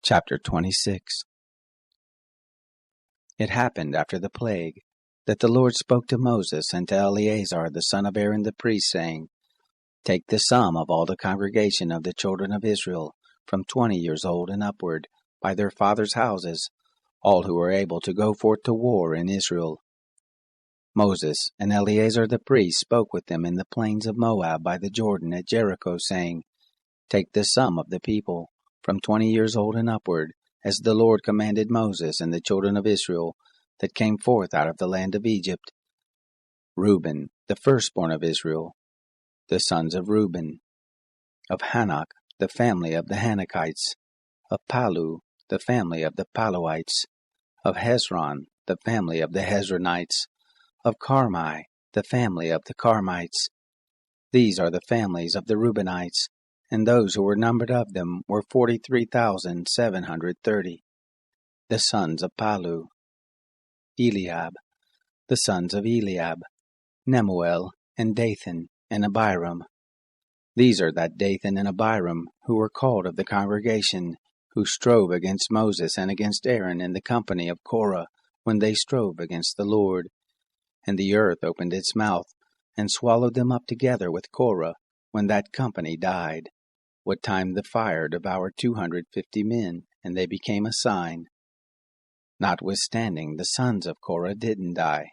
Chapter 26. It happened after the plague that the Lord spoke to Moses and to Eleazar the son of Aaron the priest, saying, Take the sum of all the congregation of the children of Israel, from 20 years old and upward, by their fathers' houses, all who are able to go forth to war in Israel. Moses and Eleazar the priest spoke with them in the plains of Moab by the Jordan at Jericho, saying, Take the sum of the people, from 20 years old and upward, as the Lord commanded Moses and the children of Israel that came forth out of the land of Egypt. Reuben, the firstborn of Israel, the sons of Reuben, of Hanok, the family of the Hanokites, of Palu, the family of the Paluites, of Hezron, the family of the Hezronites, of Carmi, the family of the Carmites. These are the families of the Reubenites, and those who were numbered of them were 43,730. The sons of Palu, Eliab, the sons of Eliab, Nemuel, and Dathan, and Abiram. These are that Dathan and Abiram who were called of the congregation, who strove against Moses and against Aaron in the company of Korah, when they strove against the Lord. And the earth opened its mouth, and swallowed them up together with Korah, when that company died. What time the fire devoured 250 men, and they became a sign. Notwithstanding, the sons of Korah didn't die.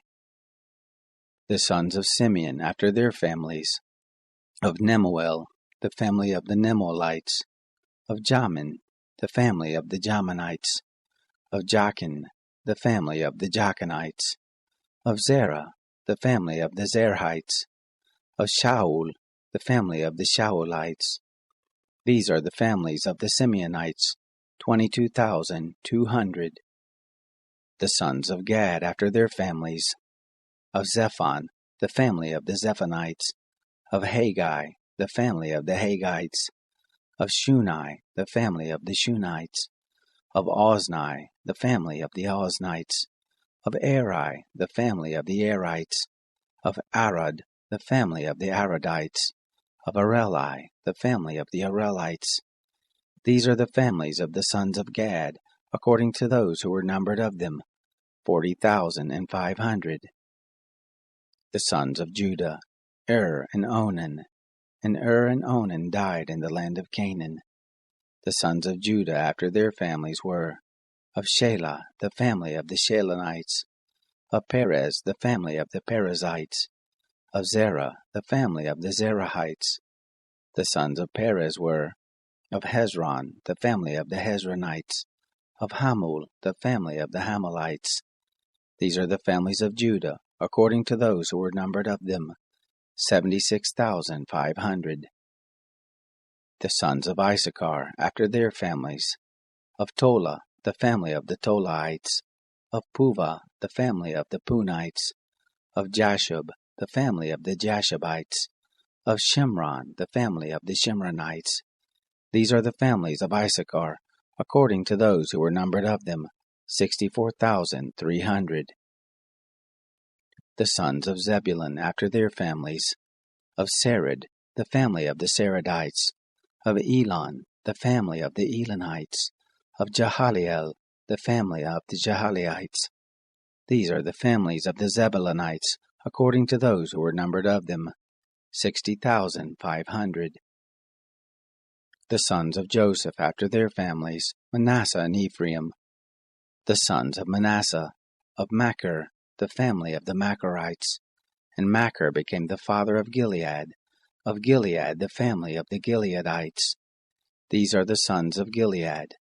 The sons of Simeon after their families, of Nemuel, the family of the Nemuelites, of Jamin, the family of the Jaminites, of Jachin, the family of the Jachinites, of Zerah, the family of the Zerahites, of Shaul, the family of the Shaulites. These are the families of the Simeonites, 22,200. The sons of Gad after their families, of Zephon, the family of the Zephonites, of Haggai, the family of the Haggites, of Shuni, the family of the Shunites, of Ozni, the family of the Oznites, of Eri, the family of the Erites, of Arad, the family of the Aradites, of Areli, the family of the Arelites. These are the families of the sons of Gad, according to those who were numbered of them, 40,500. The sons of Judah, and Onan. And and Onan died in the land of Canaan. The sons of Judah after their families were, of Shelah, the family of the Shelonites, of Perez, the family of the Perizzites, of Zerah, the family of the Zerahites. The sons of Perez were, of Hezron, the family of the Hezronites, of Hamul, the family of the Hamulites. These are the families of Judah, according to those who were numbered of them, 76,500. The sons of Issachar after their families, of Tola, the family of the Tolaites, of Puvah, the family of the Punites, of Jashub, the family of the Jashubites, of Shimron, the family of the Shimronites. These are the families of Issachar, according to those who were numbered of them, 64,300. The sons of Zebulun after their families, of Sered, the family of the Seredites, of Elon, the family of the Elonites, of Jahaliel, the family of the Jahaliites. These are the families of the Zebulunites, according to those who were numbered of them, 60,500. The sons of Joseph after their families, Manasseh and Ephraim. The sons of Manasseh, of Machir, the family of the Machirites. And Machir became the father of Gilead the family of the Gileadites. These are the sons of Gilead,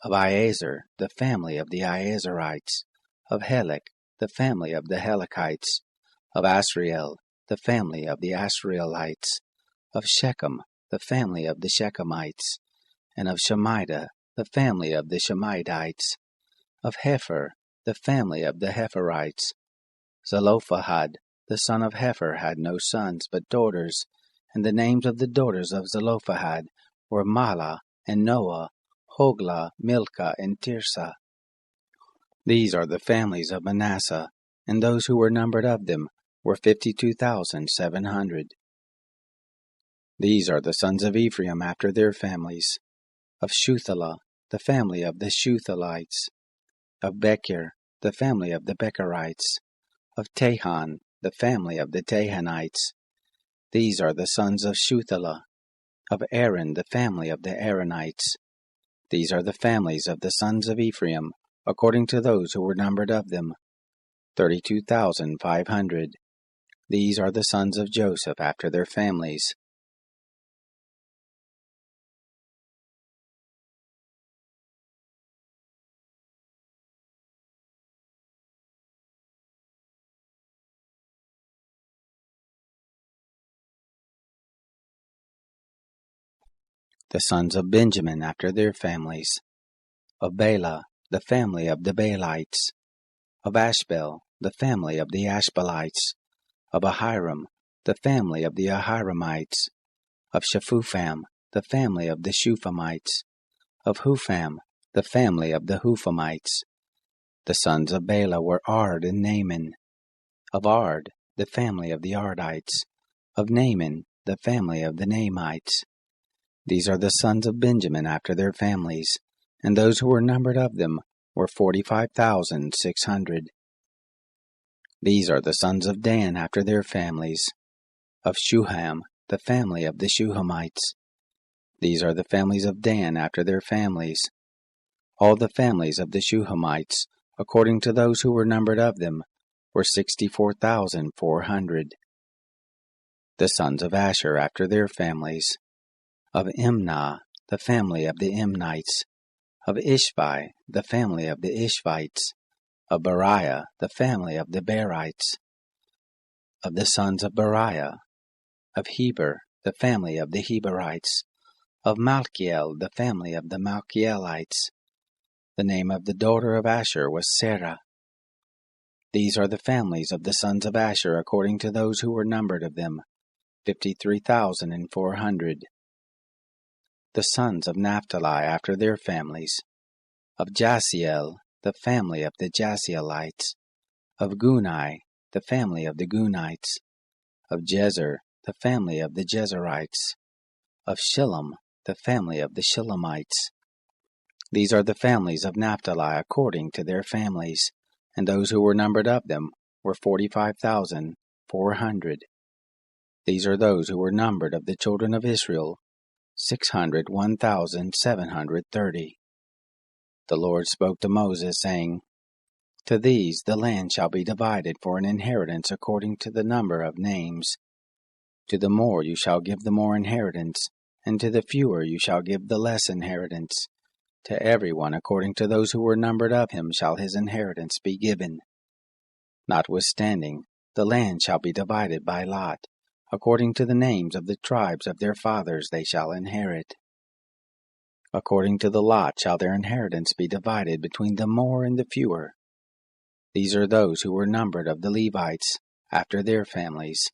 of Iezer, the family of the Iezerites, of Helek, the family of the Helekites, of Asriel, the family of the Asrielites, of Shechem, the family of the Shechemites, and of Shemida, the family of the Shemaites, of Hepher, the family of the Hepherites. Zelophehad, the son of Hepher, had no sons but daughters, and the names of the daughters of Zelophehad were Mahlah and Noah, Hoglah, Milcah, and Tirzah. These are the families of Manasseh, and those who were numbered of them were 52,700. These are the sons of Ephraim after their families, of Shuthelah, the family of the Shuthalites; of Becher, the family of the Becherites; of Tahan, the family of the Tahanites. These are the sons of Shuthalah; of Aaron, the family of the Aaronites. These are the families of the sons of Ephraim, according to those who were numbered of them, 32,500. These are the sons of Joseph after their families. The sons of Benjamin after their families. Of Bela, the family of the Balites; of Ashbel, the family of the Ashbelites; of Ahiram, the family of the Ahiramites; of Shephupham, the family of the Shuphamites; of Hupham, the family of the Huphamites. The sons of Bela were Ard and Naaman; of Ard, the family of the Ardites; of Naaman, the family of the Naamites. These are the sons of Benjamin after their families, and those who were numbered of them were 45,600. These are the sons of Dan after their families. Of Shuham, the family of the Shuhamites. These are the families of Dan after their families. All the families of the Shuhamites, according to those who were numbered of them, were 64,400. The sons of Asher after their families. Of Imnah, the family of the Imnites; of Ishvi, the family of the Ishvites; of Beriah, the family of the Berites. Of the sons of Beriah. Of Heber, the family of the Heberites; of Malchiel, the family of the Malchielites. The name of the daughter of Asher was Sarah. These are the families of the sons of Asher according to those who were numbered of them, 53,400. The sons of Naphtali after their families. Of Jasiel, the family of the Jasielites; of Guni, the family of the Gunites; of Jezer, the family of the Jezerites; of Shillem, the family of the Shillemites. These are the families of Naphtali according to their families, and those who were numbered of them were 45,400. These are those who were numbered of the children of Israel, 601,730. The Lord spoke to Moses, saying, To these the land shall be divided for an inheritance according to the number of names. To the more you shall give the more inheritance, and to the fewer you shall give the less inheritance. To every one according to those who were numbered of him shall his inheritance be given. Notwithstanding, the land shall be divided by lot. According to the names of the tribes of their fathers they shall inherit. According to the lot shall their inheritance be divided between the more and the fewer. These are those who were numbered of the Levites, after their families.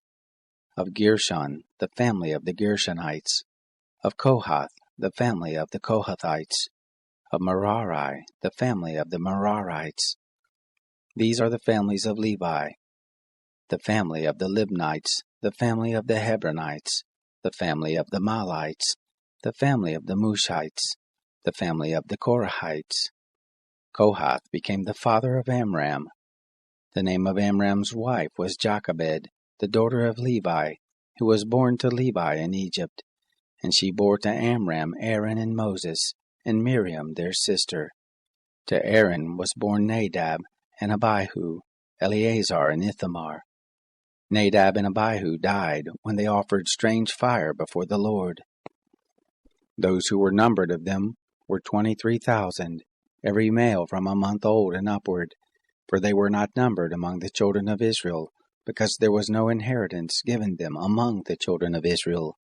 Of Gershon, the family of the Gershonites; of Kohath, the family of the Kohathites; of Merari, the family of the Merarites. These are the families of Levi. The family of the Libnites, the family of the Hebronites, the family of the Malites, the family of the Mushites, the family of the Korahites. Kohath became the father of Amram. The name of Amram's wife was Jochebed, the daughter of Levi, who was born to Levi in Egypt, and she bore to Amram Aaron and Moses, and Miriam their sister. To Aaron was born Nadab and Abihu, Eleazar and Ithamar. Nadab and Abihu died when they offered strange fire before the Lord. Those who were numbered of them were 23,000, every male from a month old and upward, for they were not numbered among the children of Israel, because there was no inheritance given them among the children of Israel.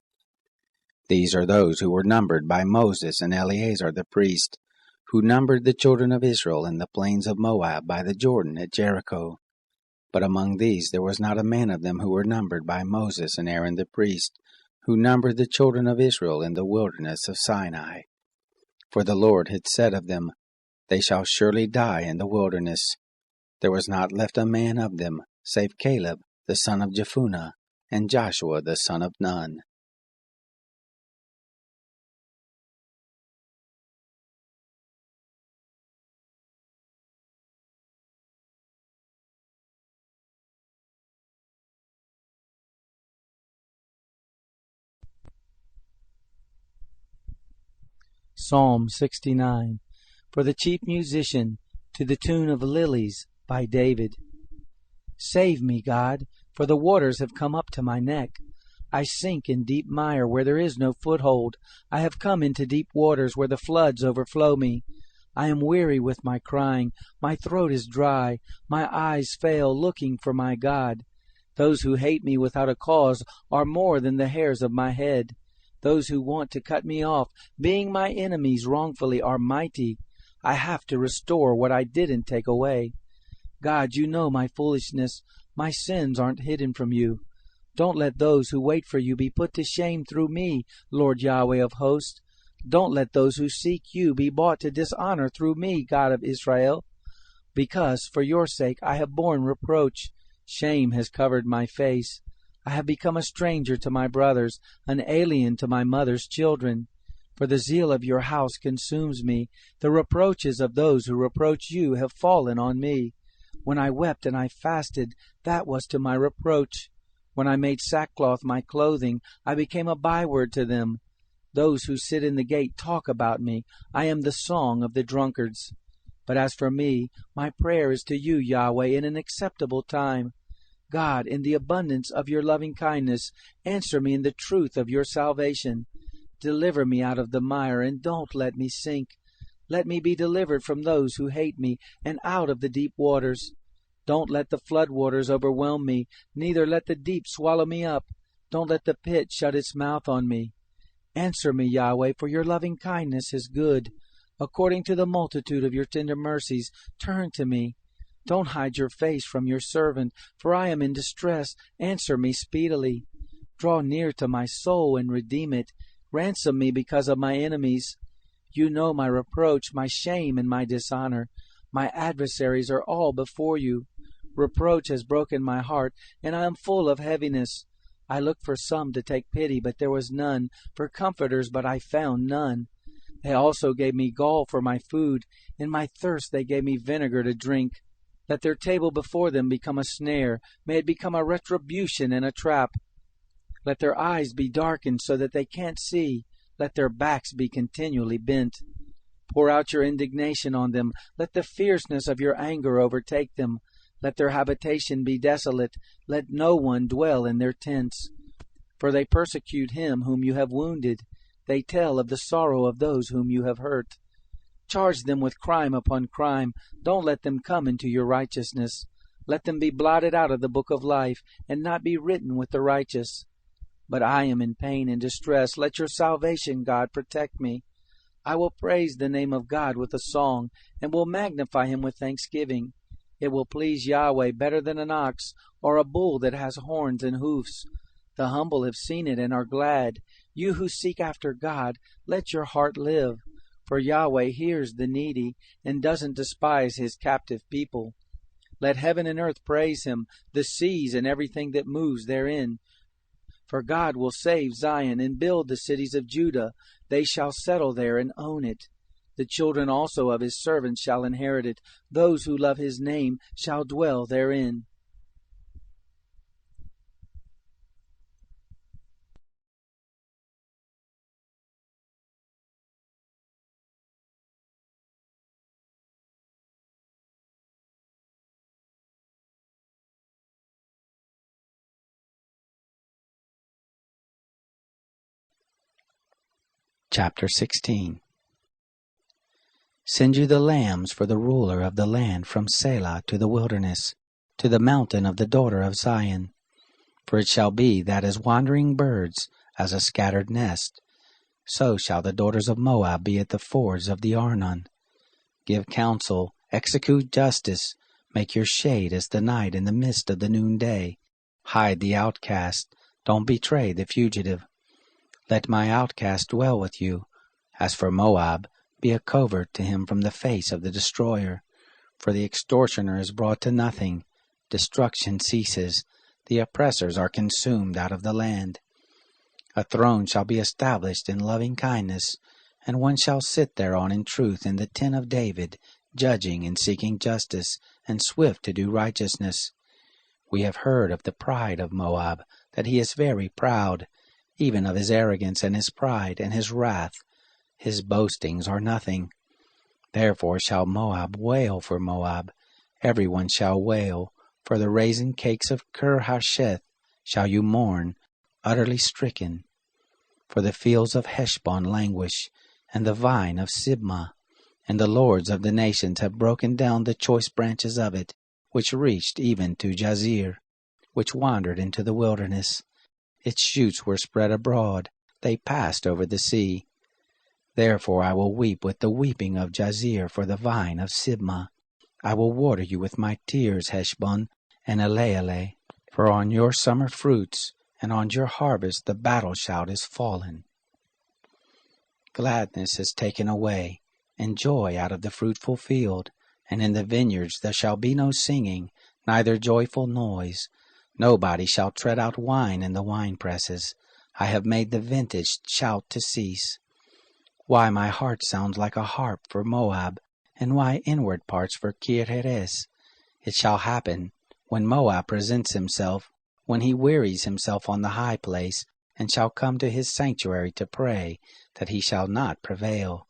These are those who were numbered by Moses and Eleazar the priest, who numbered the children of Israel in the plains of Moab by the Jordan at Jericho. But among these there was not a man of them who were numbered by Moses and Aaron the priest, who numbered the children of Israel in the wilderness of Sinai. For the Lord had said of them, They shall surely die in the wilderness. There was not left a man of them, save Caleb the son of Jephunneh, and Joshua the son of Nun. Psalm 69. For the chief musician, to the tune of Lilies, by David. Save me, God, for the waters have come up to my neck. I sink in deep mire where there is no foothold. I have come into deep waters where the floods overflow me. I am weary with my crying. My throat is dry. My eyes fail looking for my God. Those who hate me without a cause are more than the hairs of my head. Those who want to cut me off, being my enemies wrongfully, are mighty. I have to restore what I didn't take away. God, you know my foolishness. My sins aren't hidden from you. Don't let those who wait for you be put to shame through me, Lord Yahweh of hosts. Don't let those who seek you be brought to dishonor through me, God of Israel. Because for your sake I have borne reproach. Shame has covered my face. I have become a stranger to my brothers, an alien to my mother's children. For the zeal of your house consumes me. The reproaches of those who reproach you have fallen on me. When I wept and I fasted, that was to my reproach. When I made sackcloth my clothing, I became a byword to them. Those who sit in the gate talk about me. I am the song of the drunkards. But as for me, my prayer is to you, Yahweh, in an acceptable time. God, in the abundance of your loving kindness, answer me in the truth of your salvation. Deliver me out of the mire, and don't let me sink. Let me be delivered from those who hate me, and out of the deep waters. Don't let the flood waters overwhelm me, neither let the deep swallow me up. Don't let the pit shut its mouth on me. Answer me, Yahweh, for your loving kindness is good. According to the multitude of your tender mercies, turn to me. Don't hide your face from your servant, for I am in distress. Answer me speedily. Draw near to my soul and redeem it. Ransom me because of my enemies. You know my reproach, my shame, and my dishonor. My adversaries are all before you. Reproach has broken my heart, and I am full of heaviness. I looked for some to take pity, but there was none, for comforters, but I found none. They also gave me gall for my food. In my thirst they gave me vinegar to drink. Let their table before them become a snare. May it become a retribution and a trap. Let their eyes be darkened so that they can't see. Let their backs be continually bent. Pour out your indignation on them. Let the fierceness of your anger overtake them. Let their habitation be desolate. Let no one dwell in their tents. For they persecute him whom you have wounded. They tell of the sorrow of those whom you have hurt. Charge them with crime upon crime. Don't let them come into your righteousness. Let them be blotted out of the book of life, and not be written with the righteous. But I am in pain and distress. Let your salvation, God, protect me. I will praise the name of God with a song, and will magnify him with thanksgiving. It will please Yahweh better than an ox, or a bull that has horns and hoofs. The humble have seen it and are glad. You who seek after God, let your heart live. For Yahweh hears the needy, and doesn't despise his captive people. Let heaven and earth praise him, the seas and everything that moves therein. For God will save Zion and build the cities of Judah. They shall settle there and own it. The children also of his servants shall inherit it. Those who love his name shall dwell therein. Chapter 16. Send you the lambs for the ruler of the land from Selah to the wilderness, to the mountain of the daughter of Zion. For it shall be that as wandering birds, as a scattered nest, so shall the daughters of Moab be at the fords of the Arnon. Give counsel, execute justice, make your shade as the night in the mist of the noonday. Hide the outcast, don't betray the fugitive. Let my outcast dwell with you. As for Moab, be a covert to him from the face of the destroyer. For the extortioner is brought to nothing, destruction ceases, the oppressors are consumed out of the land. A throne shall be established in loving kindness, and one shall sit thereon in truth in the tent of David, judging and seeking justice, and swift to do righteousness. We have heard of the pride of Moab, that he is very proud, even of his arrogance and his pride and his wrath. his boastings are nothing. Therefore shall Moab wail for Moab, every one shall wail, for the raisin cakes of Kir-Hasheth shall you mourn, utterly stricken. For the fields of Heshbon languish, and the vine of Sibmah, and the lords of the nations have broken down the choice branches of it, which reached even to Jazer, which wandered into the wilderness. Its shoots were spread abroad, they passed over the sea. Therefore I will weep with the weeping of Jazer for the vine of Sibmah. I will water you with my tears, Heshbon and Elealeh, for on your summer fruits and on your harvest the battle shout is fallen. Gladness is taken away, and joy out of the fruitful field, and in the vineyards there shall be no singing, neither joyful noise. Nobody shall tread out wine in the winepresses. I have made the vintage shout to cease. Why my heart sounds like a harp for Moab, and why inward parts for Kir-Heres? It shall happen, when Moab presents himself, when he wearies himself on the high place, and shall come to his sanctuary to pray, that he shall not prevail.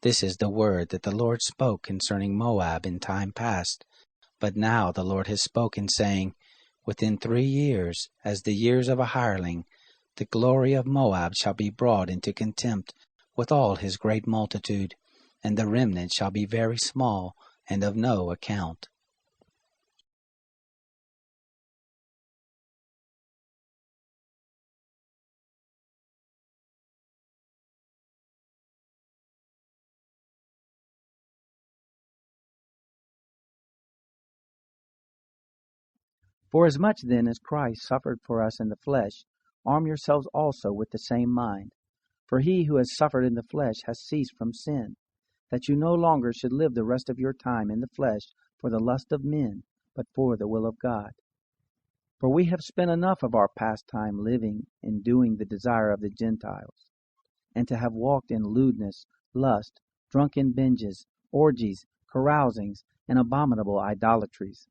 This is the word that the Lord spoke concerning Moab in time past. But now the Lord has spoken, saying, Within 3 years, as the years of a hireling, the glory of Moab shall be brought into contempt with all his great multitude, and the remnant shall be very small and of no account. Forasmuch then as Christ suffered for us in the flesh, arm yourselves also with the same mind. For he who has suffered in the flesh has ceased from sin, that you no longer should live the rest of your time in the flesh for the lust of men, but for the will of God. For we have spent enough of our past time living in doing the desire of the Gentiles, and to have walked in lewdness, lust, drunken binges, orgies, carousings, and abominable idolatries.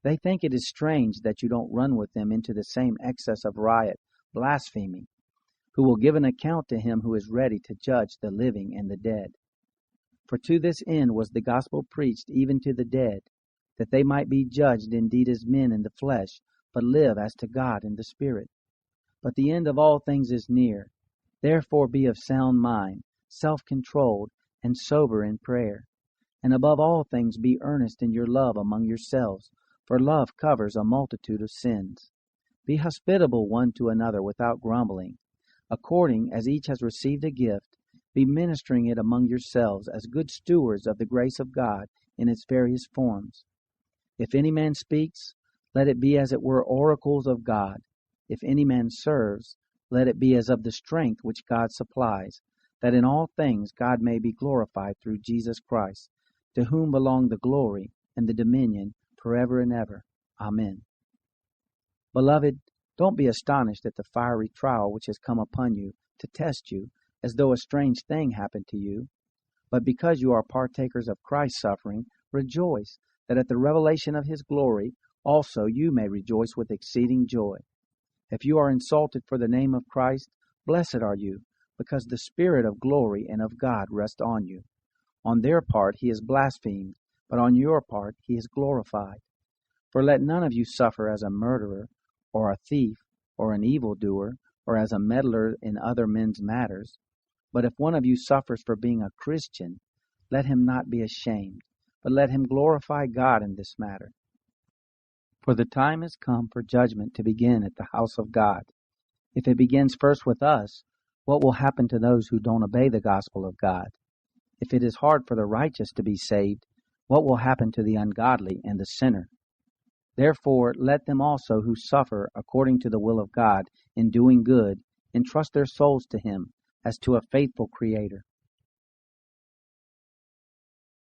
They think it is strange that you don't run with them into the same excess of riot, blaspheming, who will give an account to him who is ready to judge the living and the dead. For to this end was the gospel preached even to the dead, that they might be judged indeed as men in the flesh, but live as to God in the Spirit. But the end of all things is near. Therefore be of sound mind, self-controlled, and sober in prayer. And above all things be earnest in your love among yourselves, for love covers a multitude of sins. Be hospitable one to another without grumbling. According as each has received a gift, be ministering it among yourselves as good stewards of the grace of God in its various forms. If any man speaks, let it be as it were oracles of God. If any man serves, let it be as of the strength which God supplies, that in all things God may be glorified through Jesus Christ, to whom belong the glory and the dominion forever and ever. Amen. Beloved, don't be astonished at the fiery trial which has come upon you to test you, as though a strange thing happened to you. But because you are partakers of Christ's suffering, rejoice, that at the revelation of his glory also you may rejoice with exceeding joy. If you are insulted for the name of Christ, blessed are you, because the Spirit of glory and of God rests on you. On their part he is blasphemed, but on your part he is glorified. For let none of you suffer as a murderer, or a thief, or an evildoer, or as a meddler in other men's matters. But if one of you suffers for being a Christian, let him not be ashamed, but let him glorify God in this matter. For the time has come for judgment to begin at the house of God. If it begins first with us, what will happen to those who don't obey the gospel of God? If it is hard for the righteous to be saved, what will happen to the ungodly and the sinner? Therefore let them also who suffer according to the will of God in doing good entrust their souls to him as to a faithful Creator.